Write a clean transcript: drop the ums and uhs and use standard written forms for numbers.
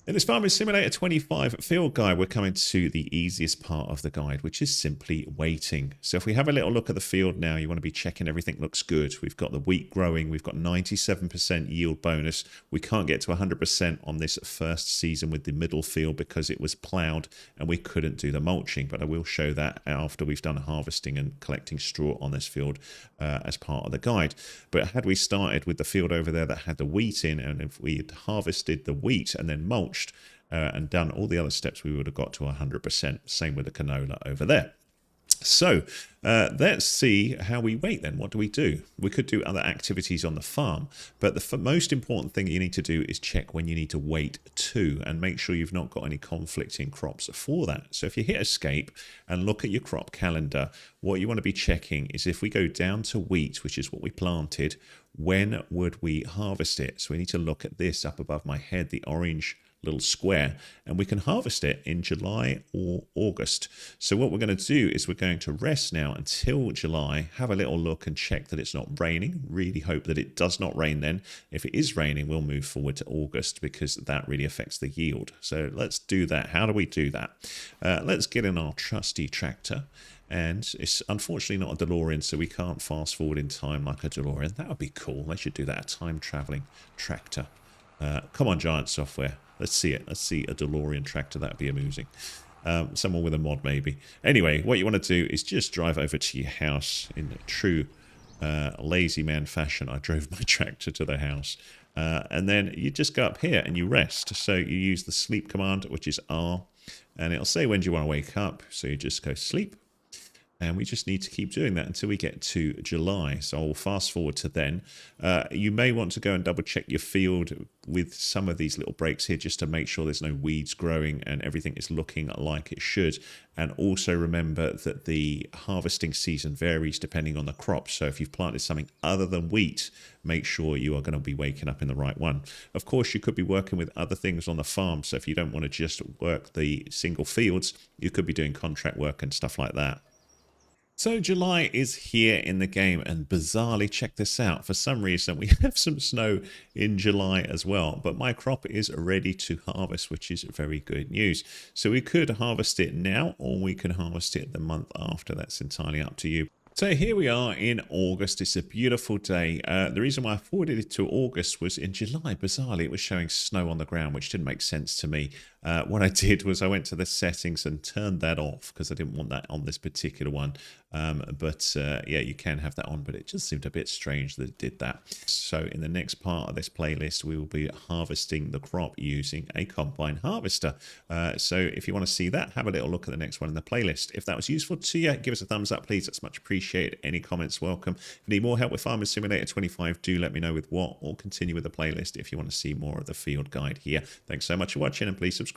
In this Farming Simulator 25 field guide, we're coming to the easiest part of the guide, which is simply waiting. So if we have a little look at the field now, you want to be checking everything looks good. We've got the wheat growing. We've got 97% yield bonus. We can't get to 100% on this first season with the middle field because it was ploughed and we couldn't do the mulching. But I will show that after we've done harvesting and collecting straw on this field as part of the guide. But had we started with the field over there that had the wheat in, and if we had harvested the wheat and then mulched, and done all the other steps, we would have got to 100%. Same with the canola over there. So let's see how we wait then. What do we do? We could do other activities on the farm, but the most important thing you need to do is check when you need to wait to, and make sure you've not got any conflicting crops for that. So if you hit escape and look at your crop calendar, what you want to be checking is if we go down to wheat, which is what we planted, when would we harvest it? So we need to look at this up above my head, the orange little square, and we can harvest it in July or August. So what we're going to do is we're going to rest now until July, have a little look and check that it's not raining. Really hope that it does not rain then. If it is raining, we'll move forward to August because that really affects the yield. So let's do that. How do we do that? Let's get in our trusty tractor. And it's unfortunately not a DeLorean, so we can't fast forward in time like a DeLorean. That would be cool. They should do that, a time-traveling tractor. Come on, Giant Software. Let's see it. Let's see a DeLorean tractor. That would be amusing. Someone with a mod, maybe. Anyway, what you want to do is just drive over to your house in true lazy man fashion. I drove my tractor to the house. And then you just go up here and you rest. So you use the sleep command, which is R. And it'll say when do you want to wake up. So you just go sleep. And we just need to keep doing that until we get to July. So I'll fast forward to then. You may want to go and double check your field with some of these little breaks here just to make sure there's no weeds growing and everything is looking like it should. And also remember that the harvesting season varies depending on the crop. So if you've planted something other than wheat, make sure you are going to be waking up in the right one. Of course, you could be working with other things on the farm. So if you don't want to just work the single fields, you could be doing contract work and stuff like that. So July is here in the game, and bizarrely, check this out, for some reason we have some snow in July as well, but my crop is ready to harvest, which is very good news. So we could harvest it now, or we can harvest it the month after. That's entirely up to you. So here we are in August. It's a beautiful day. The reason why I forwarded it to August was in July, bizarrely, it was showing snow on the ground, which didn't make sense to me. What I did was I went to the settings and turned that off because I didn't want that on this particular one. Yeah, you can have that on, but it just seemed a bit strange that it did that. So in the next part of this playlist, we will be harvesting the crop using a combine harvester. So if you want to see that, have a little look at the next one in the playlist. If that was useful to you, give us a thumbs up, please. That's much appreciated. Any comments, welcome. If you need more help with Farming Simulator 25, do let me know with what, or continue with the playlist if you want to see more of the field guide here. Thanks so much for watching, and please subscribe.